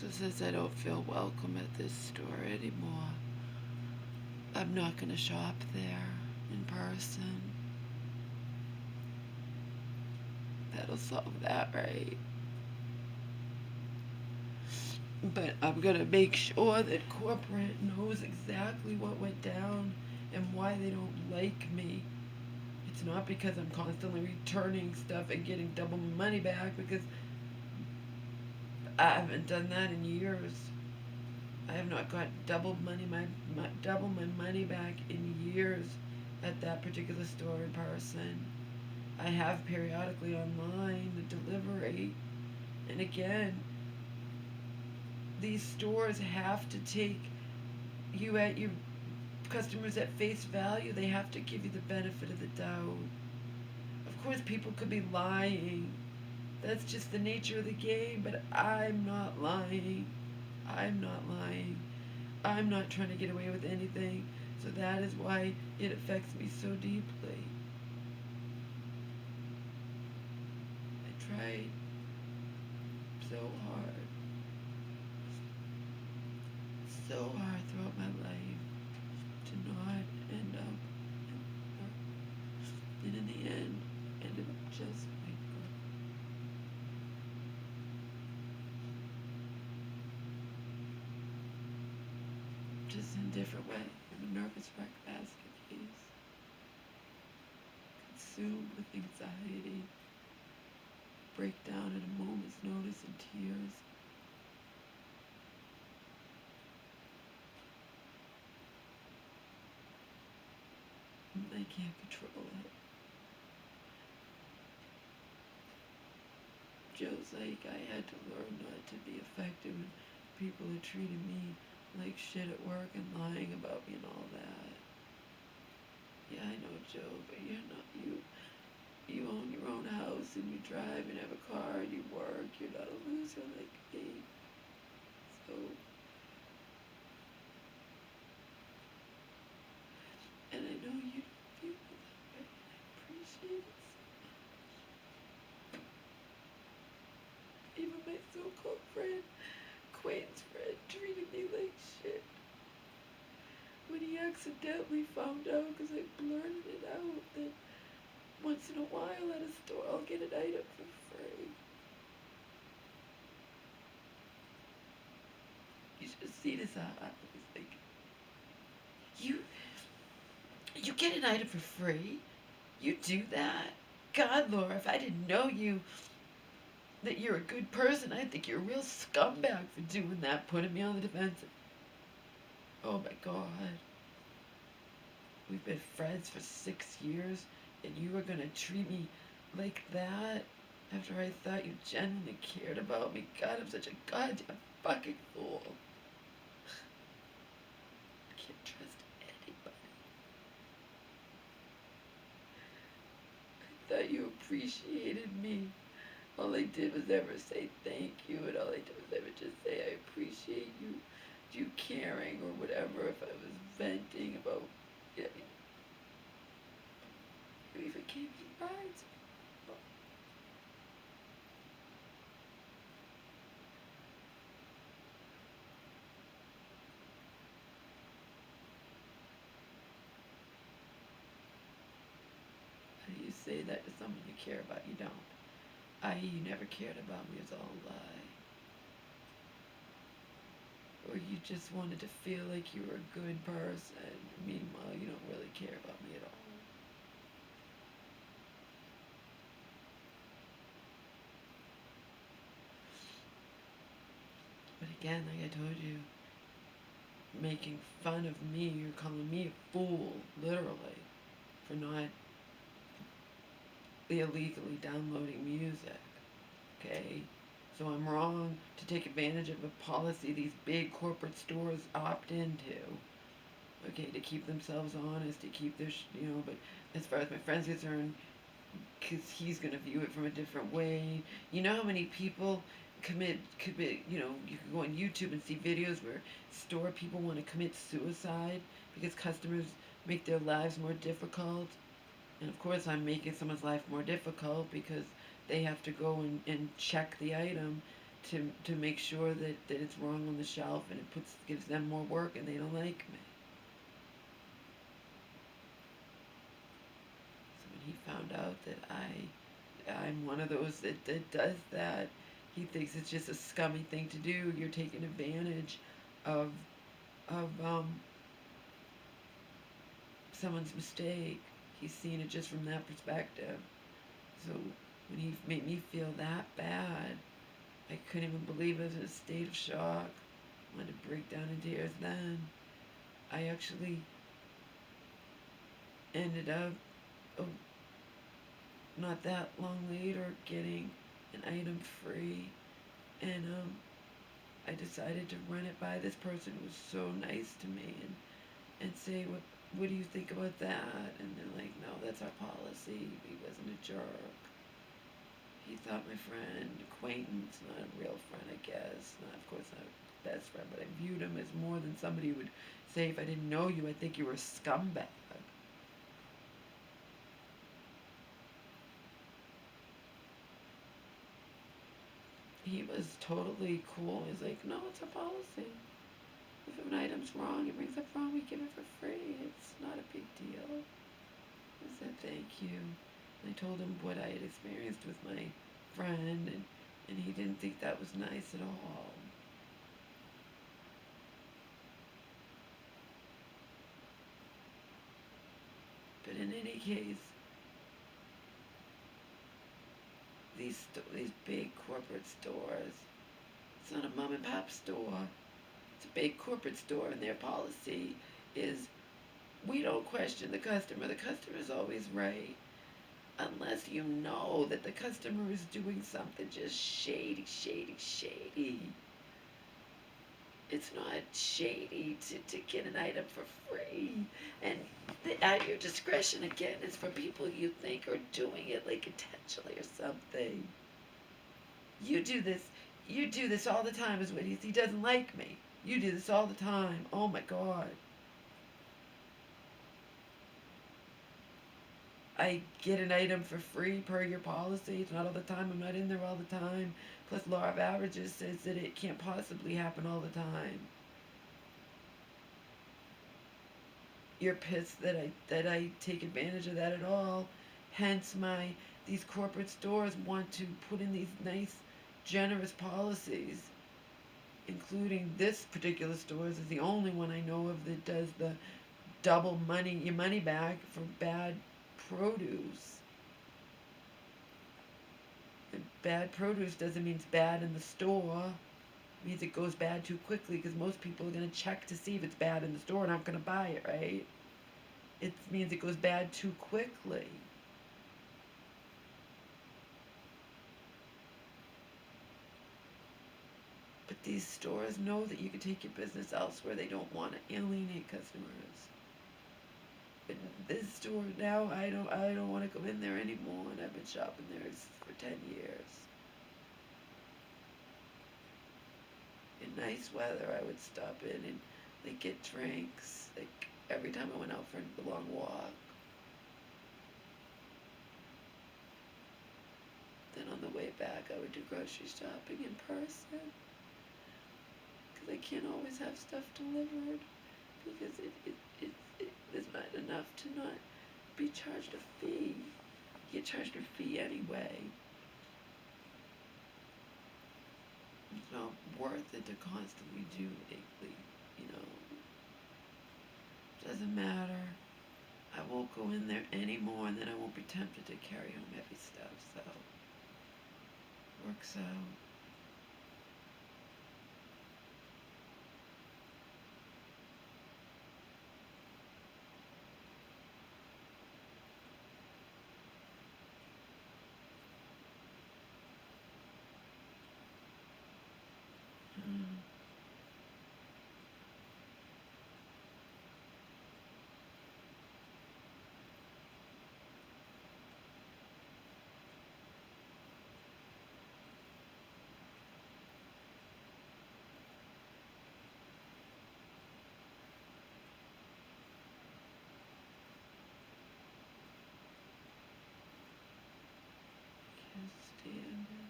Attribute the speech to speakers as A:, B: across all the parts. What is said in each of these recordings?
A: So since I don't feel welcome at this store anymore, I'm not going to shop there in person. That'll solve that, right? But I'm going to make sure that corporate knows exactly what went down and why they don't like me. It's not because I'm constantly returning stuff and getting double my money back, because I haven't done that in years. I have not got double my money back in years at that particular store in person. I have periodically online the delivery, and again, these stores have to take you at your customers at face value. They have to give you the benefit of the doubt. Of course, people could be lying. That's just the nature of the game, but I'm not lying. I'm not lying. I'm not trying to get away with anything. So that is why it affects me so deeply. I tried so hard, so hard throughout my life to not end up, and in the end, ended up just like just in a different way. I'm a nervous wreck basket case, consumed with anxiety, break down at a moment's notice in tears. And I can't control it. Joe's like, I had to learn not to be affected when people are treating me like shit at work and lying about me and all that. Yeah, I know, Joe, but you're not you. You own your own house and you drive and have a car and you work. You're not a loser like me. So, and I know you don't feel that way. I appreciate it so much. Even my so-called friend, Quain's friend, treated me like shit when he accidentally found out, because I blurted it out, that once in a while at a store I'll get an item for free. You should have seen his eyes. Like, you you get an item for free? You do that? God, Laura, if I didn't know you, that you're a good person, I think you're a real scumbag for doing that, putting me on the defensive. Oh my God. We've been friends for 6 years, and you were gonna treat me like that after I thought you genuinely cared about me? God, I'm such a goddamn fucking fool. I can't trust anybody. I thought you appreciated me. All I did was ever say thank you, and all I did was ever just say I appreciate you caring or whatever. If I was venting about, yeah, you even gave me rides. How do you say that to someone you care about? You don't. I.e., you never cared about me is all a lie. Or you just wanted to feel like you were a good person. Meanwhile, you don't really care about me at all. But again, like I told you, making fun of me, you're calling me a fool, literally, for not illegally downloading music. Okay? So I'm wrong to take advantage of a policy these big corporate stores opt into. Okay, to keep themselves honest, to keep their, but as far as my friend's concerned, because he's going to view it from a different way. You know how many people commit, you can go on YouTube and see videos where store people want to commit suicide because customers make their lives more difficult. And of course, I'm making someone's life more difficult because they have to go and check the item. to make sure that it's wrong on the shelf, and it gives them more work, and they don't like me. So when he found out that I'm one of those that does that, he thinks it's just a scummy thing to do. You're taking advantage of of someone's mistake. He's seen it just from that perspective. So when he made me feel that bad, I couldn't even believe it. I was in a state of shock. I wanted to break down in tears then. I actually ended up, oh, not that long later, getting an item free. And I decided to run it by this person who was so nice to me, and say, what do you think about that? And they're like, no, that's our policy. He wasn't a jerk. He thought my friend, acquaintance, not a real friend, I guess. Not, of course, not a best friend, but I viewed him as more than somebody who would say, if I didn't know you, I'd think you were a scumbag. He was totally cool. He's like, no, it's a policy. If an item's wrong, it brings up wrong, we give it for free. It's not a big deal. I said, thank you. And I told him what I had experienced with my friend, and he didn't think that was nice at all. But in any case, these big corporate stores, it's not a mom and pop store. It's a big corporate store, and their policy is, we don't question the customer. The customer's always right. Unless you know that the customer is doing something just shady, shady, shady. It's not shady to get an item for free. And at your discretion, again, is for people you think are doing it like intentionally or something. You do this. You do this all the time, is what he doesn't like me. You do this all the time. Oh my God. I get an item for free per your policy. It's not all the time. I'm not in there all the time. Plus, law of averages says that it can't possibly happen all the time. You're pissed that I take advantage of that at all. Hence, these corporate stores want to put in these nice, generous policies, including this particular store is the only one I know of that does the double your money back for bad produce. And bad produce doesn't mean it's bad in the store. It means it goes bad too quickly, because most people are going to check to see if it's bad in the store and aren't going to buy it, right? It means it goes bad too quickly. But these stores know that you can take your business elsewhere. They don't want to alienate customers. But this store now, I don't want to go in there anymore, and I've been shopping there for 10 years. In nice weather, I would stop in and like get drinks, like every time I went out for a long walk. Then on the way back, I would do grocery shopping in person, because I can't always have stuff delivered, because it's not enough to not be charged a fee. You get charged a fee anyway. It's not worth it to constantly do lately, you know. Doesn't matter. I won't go in there anymore, and then I won't be tempted to carry home heavy stuff, so works out. Mm. Can't stand it.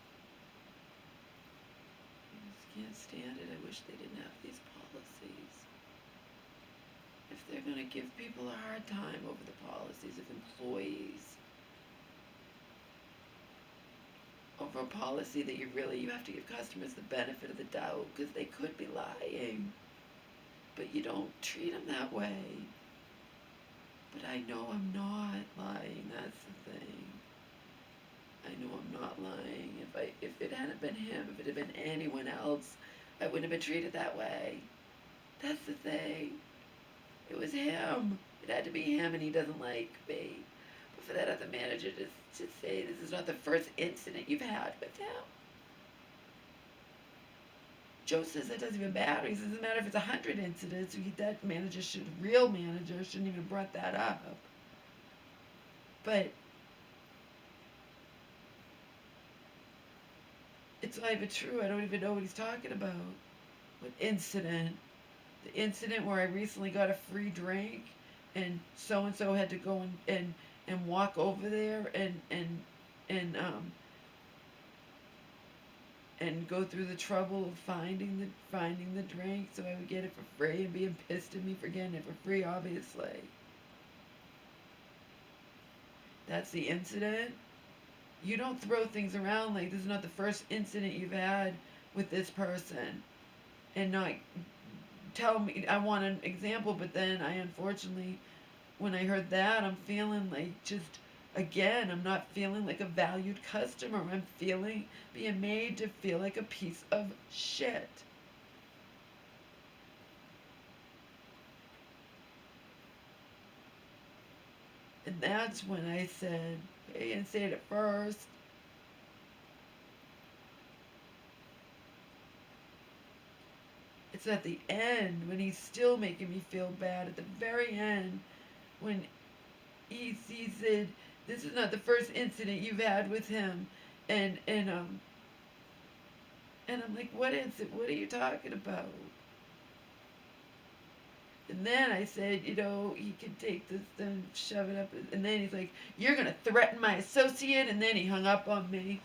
A: can't stand it. I wish they didn't have these policies. If they're going to give people a hard time over the policies of employees, over a policy that you have to give customers the benefit of the doubt because they could be lying, but you don't treat them that way. But I know I'm not lying, that's the thing. I know I'm not lying. If it hadn't been him, if it had been anyone else, I wouldn't have been treated that way. That's the thing. It was him. It had to be him, and he doesn't like me. But for that other manager to say this is not the first incident you've had with him. Joe says that doesn't even matter. He says it doesn't matter if it's 100 incidents. That real manager shouldn't even have brought that up. But it's not even true. I don't even know what he's talking about. What incident? The incident where I recently got a free drink and so and so had to go and walk over there and go through the trouble of finding the drink so I would get it for free, and being pissed at me for getting it for free, obviously. That's the incident. You don't throw things around like this is not the first incident you've had with this person and not tell me. I want an example, but then I unfortunately, when I heard that, I'm feeling like again, I'm not feeling like a valued customer. I'm being made to feel like a piece of shit. And that's when I said, I didn't say it at first. It's at the end when he's still making me feel bad. At the very end, when he said, "This is not the first incident you've had with him," and I'm like, "What is it? What are you talking about?" And then I said, he could take this and shove it up. And then he's like, "You're going to threaten my associate?" And then he hung up on me.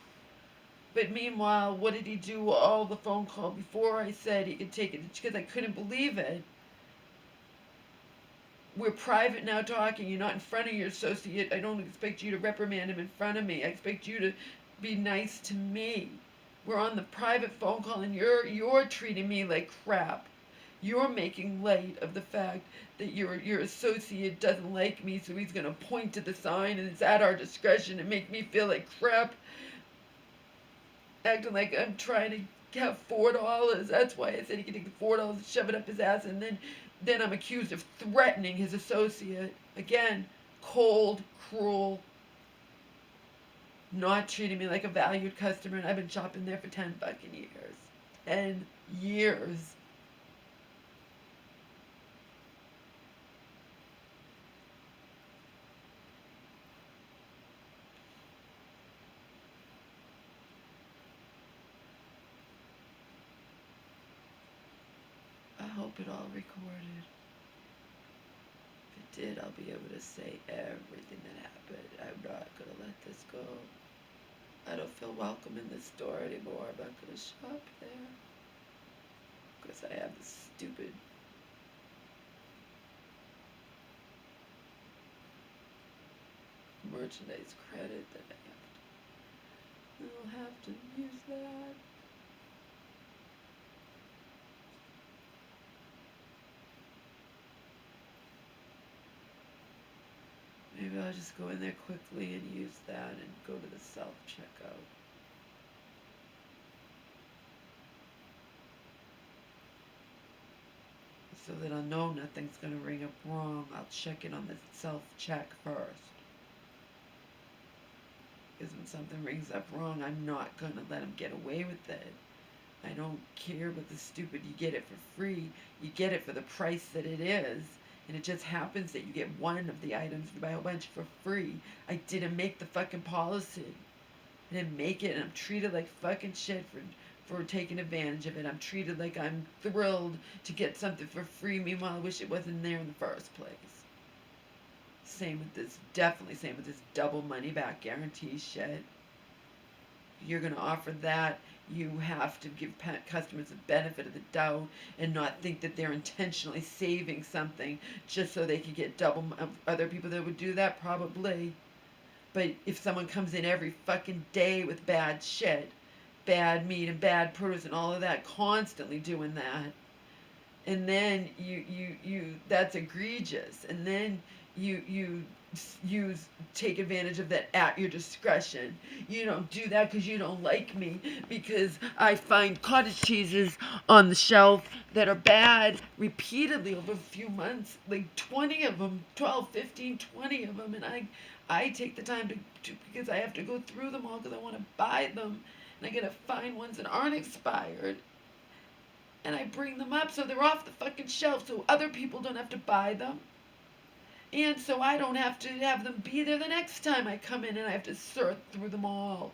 A: But meanwhile, what did he do all the phone call before I said he could take it? Because I couldn't believe it. We're private now talking. You're not in front of your associate. I don't expect you to reprimand him in front of me. I expect you to be nice to me. We're on the private phone call, and you're treating me like crap. You're making light of the fact that your associate doesn't like me, so he's going to point to the sign, and it's at our discretion, and make me feel like crap, acting like I'm trying to have $4. That's why I said he could take the $4 and shove it up his ass, and then I'm accused of threatening his associate. Again, cold, cruel, not treating me like a valued customer, and I've been shopping there for 10 fucking years. 10 years. I hope it all recorded. If it did, I'll be able to say everything that happened. I'm not gonna let this go. I don't feel welcome in this store anymore. I'm not gonna shop there. Because I have this stupid merchandise credit that I'll have to use that. Maybe I'll just go in there quickly and use that and go to the self-checkout. So that I'll know nothing's going to ring up wrong. I'll check it on the self-check first. Because when something rings up wrong, I'm not going to let them get away with it. I don't care about the stupid, you get it for free. You get it for the price that it is. And it just happens that you get one of the items, you buy a bunch for free. I didn't make the fucking policy. I didn't make it, and I'm treated like fucking shit for taking advantage of it. I'm treated like I'm thrilled to get something for free. Meanwhile, I wish it wasn't there in the first place. Same with this, definitely same with this double money back guarantee shit. You're going to offer that, You have to give customers the benefit of the doubt and not think that they're intentionally saving something just so they can get double. Other people that would do that, probably. But if someone comes in every fucking day with bad shit, bad meat and bad produce and all of that, constantly doing that, and then you that's egregious, and then you use take advantage of that at your discretion. You don't do that because you don't like me, because I find cottage cheeses on the shelf that are bad repeatedly over a few months, like 20 of them, 12, 15, 20 of them, and I take the time to because I have to go through them all because I want to buy them, and I gotta find ones that aren't expired, and I bring them up so they're off the fucking shelf so other people don't have to buy them. And so I don't have to have them be there the next time I come in and I have to sort through them all.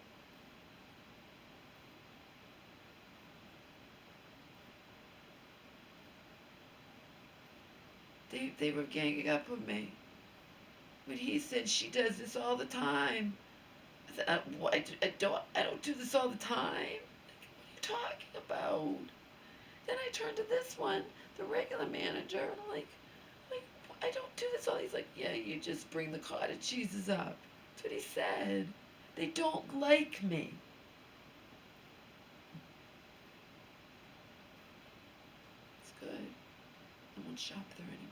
A: They were ganging up with me. When he said she does this all the time. I said, I don't do this all the time. What are you talking about? Then I turned to this one, the regular manager, and I'm like, I don't do this all. He's like, yeah, you just bring the cottage cheeses up. That's what he said. They don't like me. It's good. I won't shop there anymore.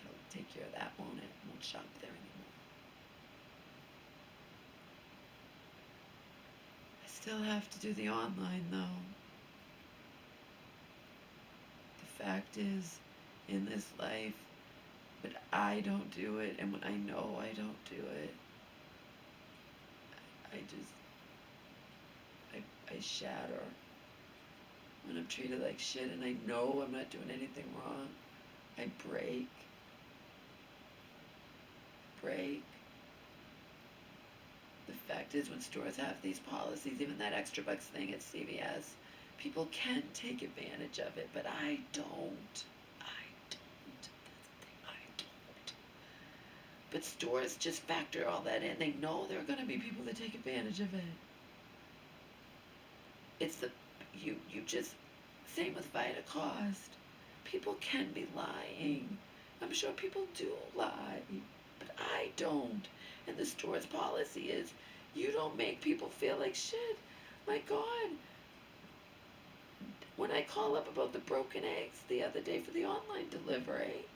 A: That'll take care of that, won't it? I won't shop there anymore. I still have to do the online, though. The fact is, in this life, but I don't do it, and when I know I don't do it, I just, I shatter. When I'm treated like shit and I know I'm not doing anything wrong, I break. The fact is, when stores have these policies, even that extra bucks thing at CVS, people can take advantage of it, but I don't. I don't. That's the thing, I don't. But stores just factor all that in. They know there are going to be people that take advantage of it. It's the, you just, same with Vitacost. People can be lying. I'm sure people do lie, but I don't. And the store's policy is, you don't make people feel like shit. My God. When I call up about the broken eggs the other day for the online delivery,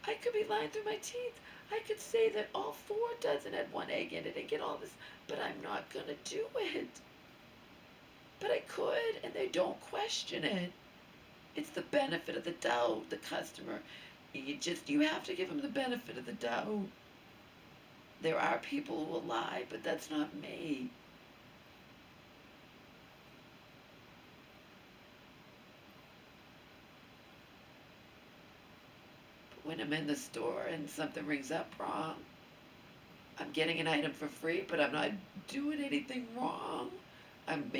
A: I could be lying through my teeth. I could say that all 4 dozen had 1 egg in it and get all this, but I'm not gonna do it. But I could, and they don't question it. It's the benefit of the doubt, the customer. You have to give them the benefit of the doubt. There are people who will lie, but that's not me. But when I'm in the store and something rings up wrong, I'm getting an item for free, but I'm not doing anything wrong. I'm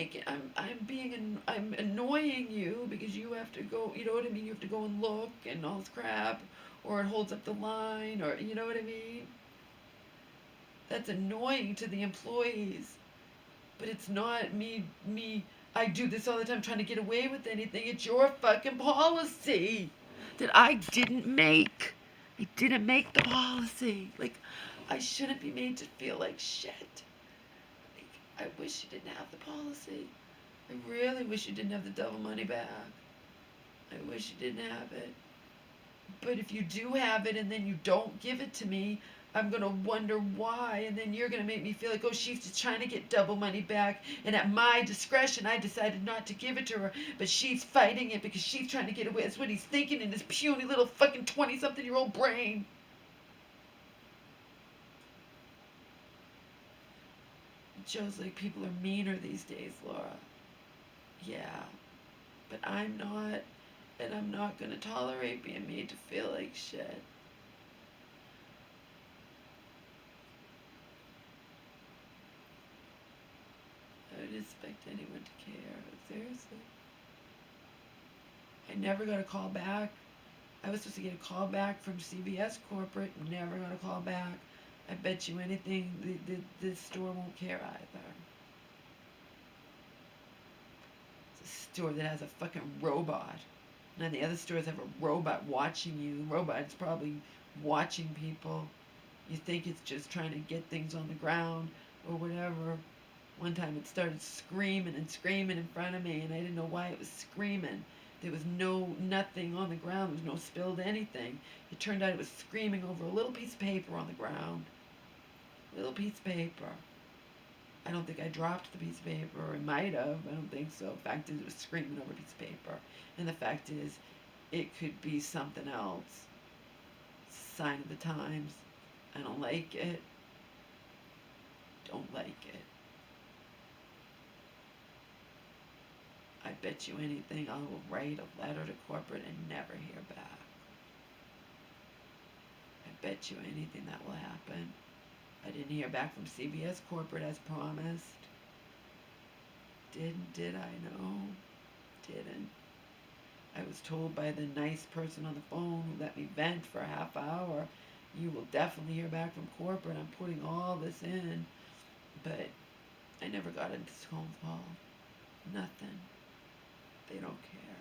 A: annoying you because you have to go, you know what I mean? You have to go and look and all this crap, or it holds up the line, or you know what I mean? That's annoying to the employees. But it's not me, I do this all the time trying to get away with anything. It's your fucking policy that I didn't make. I didn't make the policy. Like, I shouldn't be made to feel like shit. I wish you didn't have the policy. I really wish you didn't have the double money back. I wish you didn't have it. But if you do have it and then you don't give it to me, I'm going to wonder why. And then you're going to make me feel like, oh, she's just trying to get double money back. And at my discretion, I decided not to give it to her. But she's fighting it because she's trying to get away. That's what he's thinking in his puny little fucking 20-something-year-old brain. It shows like people are meaner these days, Laura. Yeah. But I'm not. And I'm not going to tolerate being made to feel like shit. I would expect anyone to care. Seriously. I never got a call back. I was supposed to get a call back from CVS corporate. Never got a call back. I bet you anything, the store won't care either. store that has a fucking robot. And the other stores have a robot watching you. The robot's probably watching people. You think it's just trying to get things on the ground or whatever. One time it started screaming and screaming in front of me, and I didn't know why it was screaming. There was nothing on the ground. There was no spilled anything. It turned out it was screaming over a little piece of paper on the ground. Little piece of paper. I don't think I dropped the piece of paper, or I might have. I don't think so. The fact is, it was screaming over a piece of paper. And the fact is, it could be something else. It's a sign of the times. I don't like it. Don't like it. I bet you anything I will write a letter to corporate and never hear back. I bet you anything that will happen. I didn't hear back from CBS corporate as promised. Did I? No. Didn't. I was told by the nice person on the phone who let me vent for a half hour, you will definitely hear back from corporate. I'm putting all this in. But I never got a phone call. Nothing. They don't care.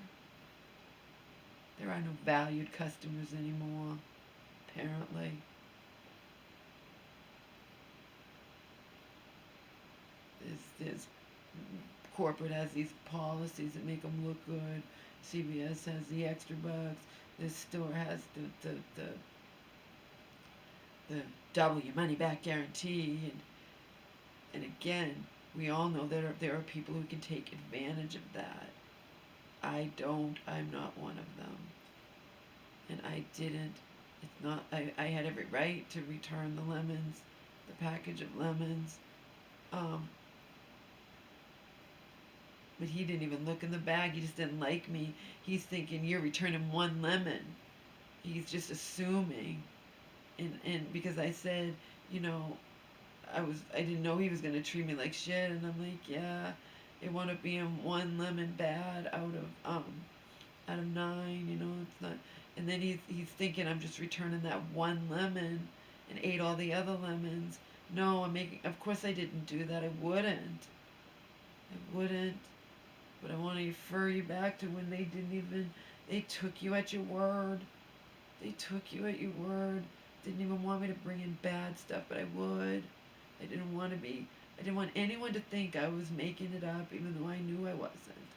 A: There are no valued customers anymore, apparently. There's corporate has these policies that make them look good. CVS has the extra bucks. This store has the double your money back guarantee, and again, we all know that there are people who can take advantage of that. I don't. I'm not one of them, and I didn't. It's not. I had every right to return the lemons, the package of lemons. But he didn't even look in the bag. He just didn't like me. He's thinking you're returning one lemon. He's just assuming. And because I said, you know, I didn't know he was gonna treat me like shit, and I'm like, yeah, it wound up being one lemon bad out of 9, you know, it's not. And then he's thinking I'm just returning that one lemon and ate all the other lemons. No, of course I didn't do that. I wouldn't. But I want to refer you back to when they took you at your word. They took you at your word. Didn't even want me to bring in bad stuff, but I would. I didn't want anyone to think I was making it up, even though I knew I wasn't.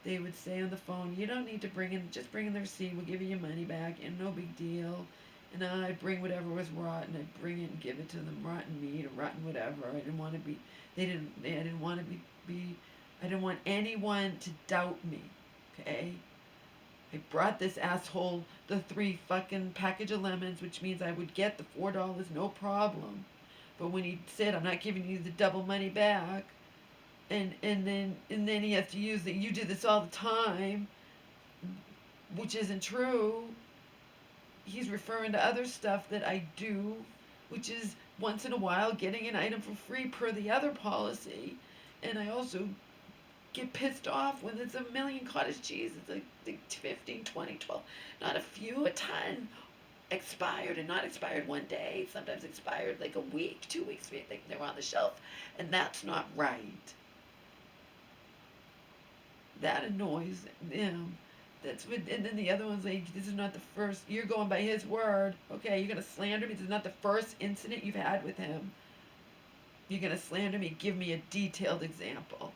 A: They would say on the phone, you don't need to just bring in the receipt, we'll give you your money back, and no big deal. And I'd bring whatever was rotten, I'd bring it and give it to them, rotten meat or rotten whatever. I didn't want to be, I didn't want to I didn't want anyone to doubt me, okay? I brought this asshole the 3 fucking package of lemons, which means I would get the $4, no problem. But when he said, I'm not giving you the double money back, and then he has to use that you do this all the time, which isn't true. He's referring to other stuff that I do, which is once in a while getting an item for free per the other policy. And I also get pissed off when there's a million cottage cheese. It's like 15, 20, 12, not a few, a ton expired, and not expired one day, sometimes expired like a week, 2 weeks, they were on the shelf, and that's not right. That annoys them. And then the other one's like, this is not the first, you're going by his word, okay, you're gonna slander me, this is not the first incident you've had with him. You're gonna slander me, give me a detailed example.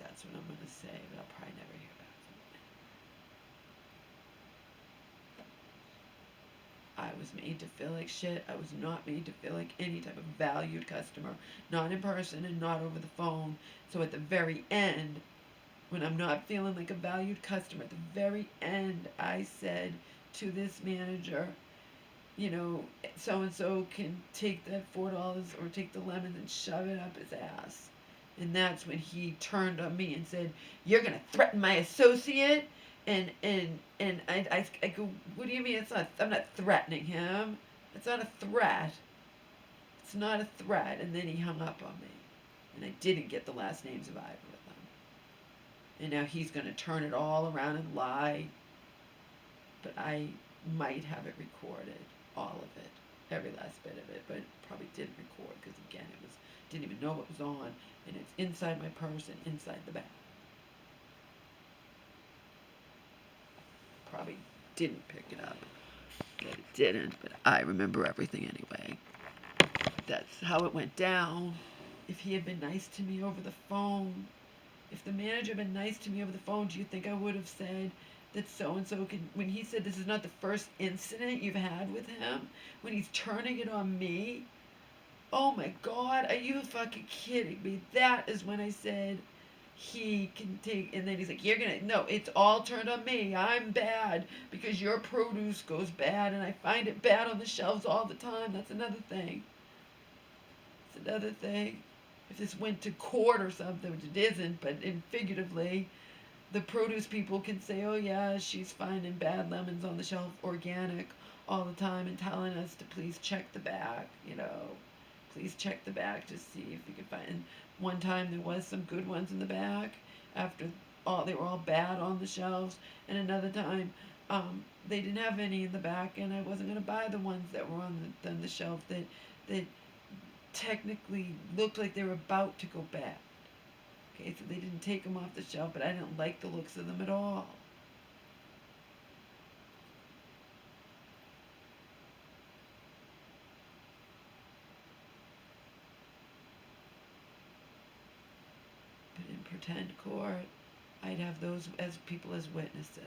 A: That's what I'm gonna say, but I'll probably never hear back from him. I was made to feel like shit. I was not made to feel like any type of valued customer, not in person and not over the phone. So at the very end, when I'm not feeling like a valued customer, at the very end, I said to this manager, you know, so-and-so can take that $4 or take the lemons and shove it up his ass. And that's when he turned on me and said, you're going to threaten my associate? And I go, what do you mean? I'm not threatening him. It's not a threat. It's not a threat. And then he hung up on me. And I didn't get the last names of either of them. And now he's going to turn it all around and lie. But I might have it recorded, all of it, every last bit of it, but probably didn't record because, again, didn't even know what was on, and it's inside my purse and inside the bag. Probably didn't pick it up. That it didn't, but I remember everything anyway. That's how it went down. If he had been nice to me over the phone, if the manager had been nice to me over the phone, do you think I would have said that so and so can? When he said this is not the first incident you've had with him, when he's turning it on me, oh my God, are you fucking kidding me? That is when I said he can take, and then he's like, you're gonna, no, it's all turned on me. I'm bad because your produce goes bad and I find it bad on the shelves all the time. That's another thing. It's another thing. If this went to court or something, which it isn't, but figuratively, the produce people can say, oh yeah, she's finding bad lemons on the shelf, organic, all the time, and telling us to please check the back, please check the back to see if you can find. And one time there was some good ones in the back after they were all bad on the shelves, and another time they didn't have any in the back, and I wasn't gonna buy the ones that were on the shelf that technically looked like they were about to go bad. Okay, so they didn't take them off the shelf, but I didn't like the looks of them at all. But in pretend court, I'd have those as people as witnesses.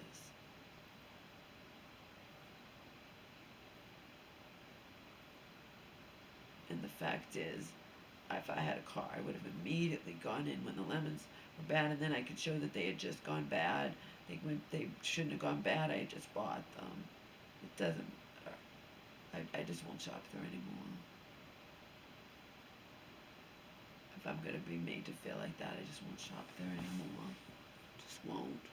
A: And the fact is, if I had a car, I would have immediately gone in when the lemons were bad, and then I could show that they had just gone bad. They shouldn't have gone bad. I just bought them. It doesn't matter. I just won't shop there anymore. If I'm gonna be made to feel like that, I just won't shop there anymore. Just won't.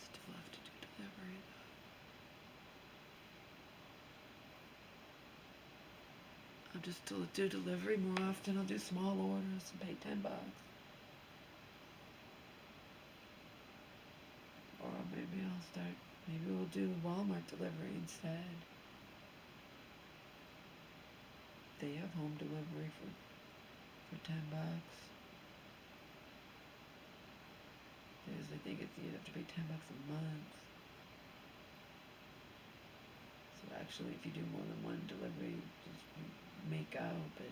A: Still have to do delivery though. I'll just do delivery more often. I'll do small orders and pay $10. Or maybe I'll start. Maybe we'll do Walmart delivery instead. They have home delivery for $10. I think you have to pay $10 a month. So actually, if you do more than one delivery, just make out. But